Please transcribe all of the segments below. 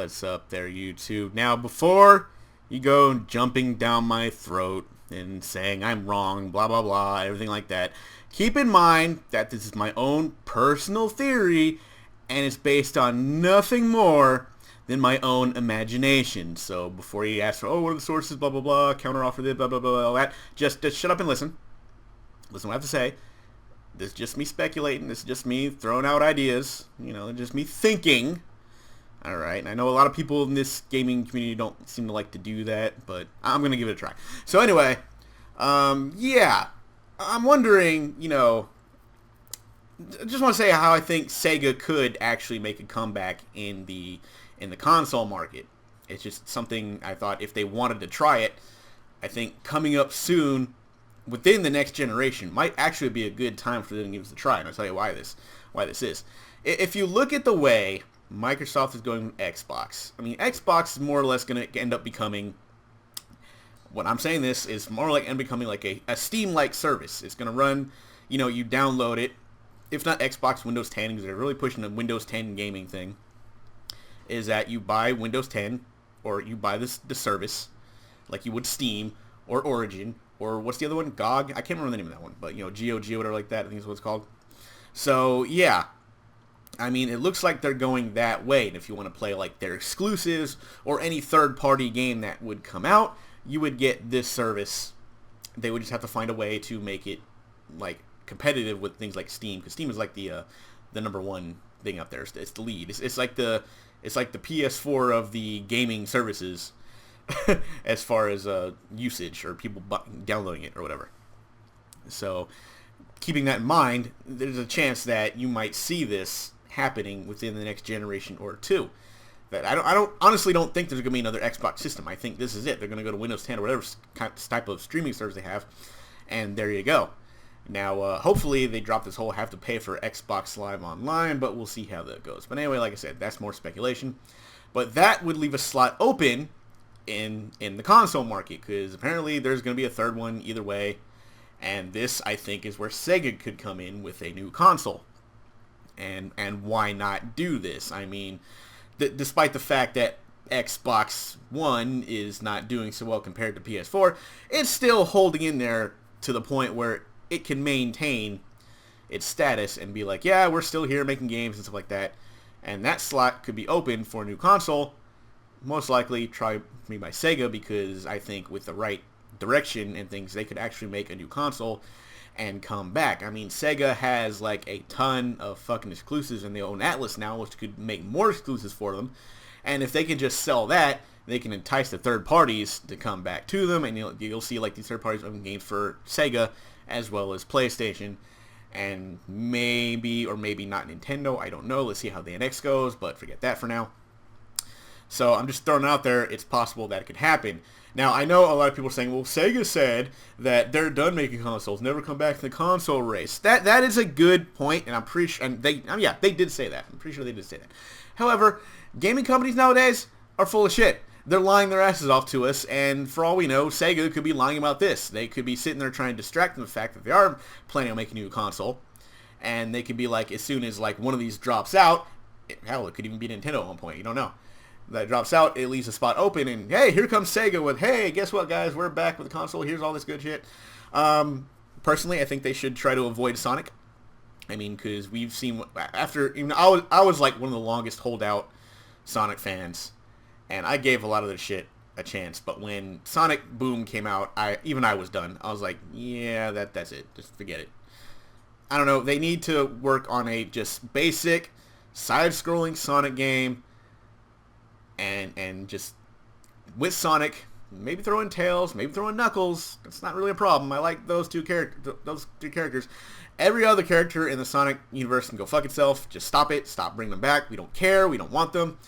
What's up there, YouTube? Now, before you go jumping down my throat and saying I'm wrong, blah, blah, blah, everything like that, keep in mind that this is my own personal theory, and it's based on nothing more than my own imagination. So before you ask for, oh, what are the sources, blah, blah, blah, counteroffer this, blah, blah, blah, all that, just shut up and listen. Listen what I have to say. This is just me speculating. This is just me throwing out ideas. You know, just me thinking. Alright, and I know a lot of people in this gaming community don't seem to like to do that, but I'm going to give it a try. So anyway, yeah, I'm wondering, you know, I just want to say how I think Sega could actually make a comeback in the console market. It's just something I thought if they wanted to try it, I think coming up soon within the next generation might actually be a good time for them to give us a try, and I'll tell you why this is. If you look at the way Microsoft is going with Xbox, I mean, Xbox is more or less going to end up becoming, what I'm saying this is more like becoming like a Steam-like service. It's going to run, you know, you download it, if not Xbox, Windows 10, because they're really pushing the Windows 10 gaming thing, is that you buy Windows 10, or you buy the service, like you would Steam, or Origin, or what's the other one? GOG? I can't remember the name of that one, but, you know, GOG or whatever like that, I think is what it's called. So, yeah. I mean, it looks like they're going that way, and if you want to play, like, their exclusives, or any third-party game that would come out, you would get this service. They would just have to find a way to make it, like, competitive with things like Steam, because Steam is, like, the number one thing out there. It's the lead. It's like the PS4 of the gaming services, as far as usage or people downloading it or whatever. So, keeping that in mind, there's a chance that you might see this happening within the next generation or two. That I honestly don't think there's going to be another Xbox system. I think this is it. They're going to go to Windows 10 or whatever type of streaming service they have, and there you go. Now, hopefully they drop this whole have to pay for Xbox Live Online, but we'll see how that goes. But anyway, like I said, that's more speculation. But that would leave a slot open in the console market, because apparently there's going to be a third one either way, and this, I think, is where Sega could come in with a new console. And why not do this? I mean, despite the fact that Xbox One is not doing so well compared to PS4, it's still holding in there to the point where it can maintain its status and be like, yeah, we're still here making games and stuff like that. And that slot could be open for a new console, most likely try me by Sega, because I think with the right direction and things, they could actually make a new console and come back. I mean, Sega has like a ton of fucking exclusives, and they own Atlas now, which could make more exclusives for them. And if they can just sell that, they can entice the third parties to come back to them, and you'll see like these third parties own games for Sega as well as PlayStation, and maybe or maybe not Nintendo. I don't know. Let's see how the NX goes, but forget that for now. So I'm just throwing it out there. It's possible that it could happen. Now, I know a lot of people are saying, well, Sega said that they're done making consoles, never come back to the console race. That is a good point, and I'm pretty sure, and they did say that. I'm pretty sure they did say that. However, gaming companies nowadays are full of shit. They're lying their asses off to us, and for all we know, Sega could be lying about this. They could be sitting there trying to distract them from the fact that they are planning on making a new console, and they could be like, as soon as like one of these drops out, hell, it could even be Nintendo at one point, you don't know. That drops out, it leaves a spot open, and hey, here comes Sega with, hey, guess what, guys, we're back with the console, here's all this good shit. Personally, I think they should try to avoid Sonic. I mean, because we've seen, after, even I was like one of the longest holdout Sonic fans, and I gave a lot of this shit a chance, but when Sonic Boom came out, I was done. I was like, yeah, that's it, just forget it. I don't know, they need to work on a just basic side-scrolling Sonic game, and just with Sonic, maybe throw in Tails, maybe throw in Knuckles. That's not really a problem. I like those two characters. Every other character in the Sonic universe can go fuck itself. Just stop it. Stop bringing them back. We don't care. We don't want them.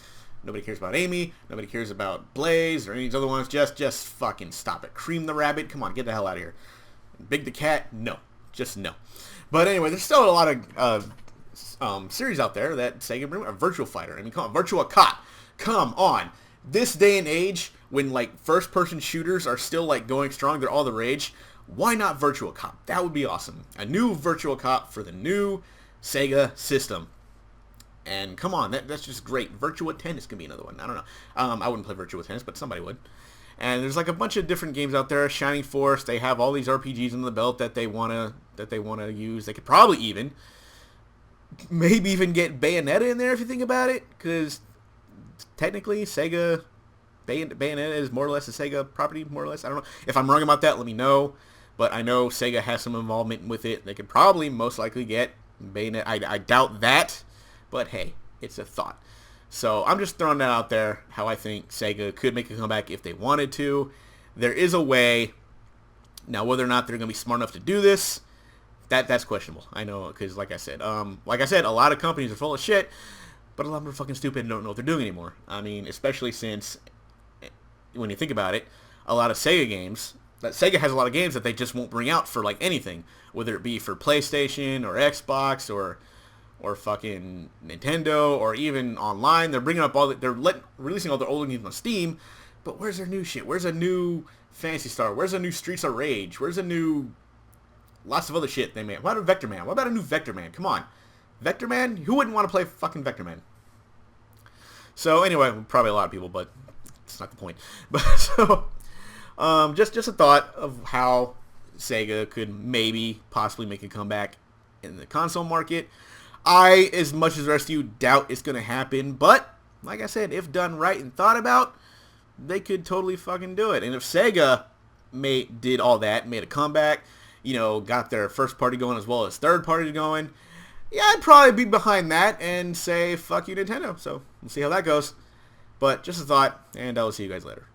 Nobody cares about Amy. Nobody cares about Blaze or any of these other ones. Just fucking stop it. Cream the Rabbit. Come on, get the hell out of here. Big the Cat. No. Just no. But anyway, there's still a lot of series out there that Sega bring. A Virtual Fighter. I mean, come on. Virtua Cop. Come on. This day and age, when like first-person shooters are still like going strong, they're all the rage, why not Virtua Cop? That would be awesome. A new Virtua Cop for the new Sega system. And come on, that's just great. Virtua Tennis can be another one. I don't know. I wouldn't play Virtua Tennis, but somebody would. And there's like a bunch of different games out there. Shining Force, they have all these RPGs in the belt that they wanna use. They could probably even maybe even get Bayonetta in there if you think about it, because technically Sega Bayonetta is more or less a Sega property, more or less. I don't know. If I'm wrong about that, let me know. But I know Sega has some involvement with it. They could probably most likely get Bayonetta. I doubt that, but hey, it's a thought. So I'm just throwing that out there, how I think Sega could make a comeback if they wanted to. There is a way. Now, whether or not they're going to be smart enough to do this, that's questionable. I know, because like I said, a lot of companies are full of shit, but a lot of them are fucking stupid and don't know what they're doing anymore. I mean, especially since, when you think about it, a lot of Sega games, Sega has a lot of games that they just won't bring out for like anything, whether it be for PlayStation or Xbox or fucking Nintendo or even online. They're bringing up releasing all their old games on Steam, but where's their new shit? Where's a new Phantasy Star? Where's a new Streets of Rage? Where's a new lots of other shit they made? What about Vector Man? What about a new Vector Man? Come on. Vector Man? Who wouldn't want to play fucking Vector Man? So anyway, probably a lot of people, but it's not the point. But so just a thought of how Sega could maybe possibly make a comeback in the console market. I, as much as the rest of you, doubt it's going to happen, but like I said, if done right and thought about, they could totally fucking do it. And if Sega did all that, made a comeback, got their first party going as well as third party going, yeah, I'd probably be behind that and say, fuck you, Nintendo. So we'll see how that goes. But just a thought, and I'll see you guys later.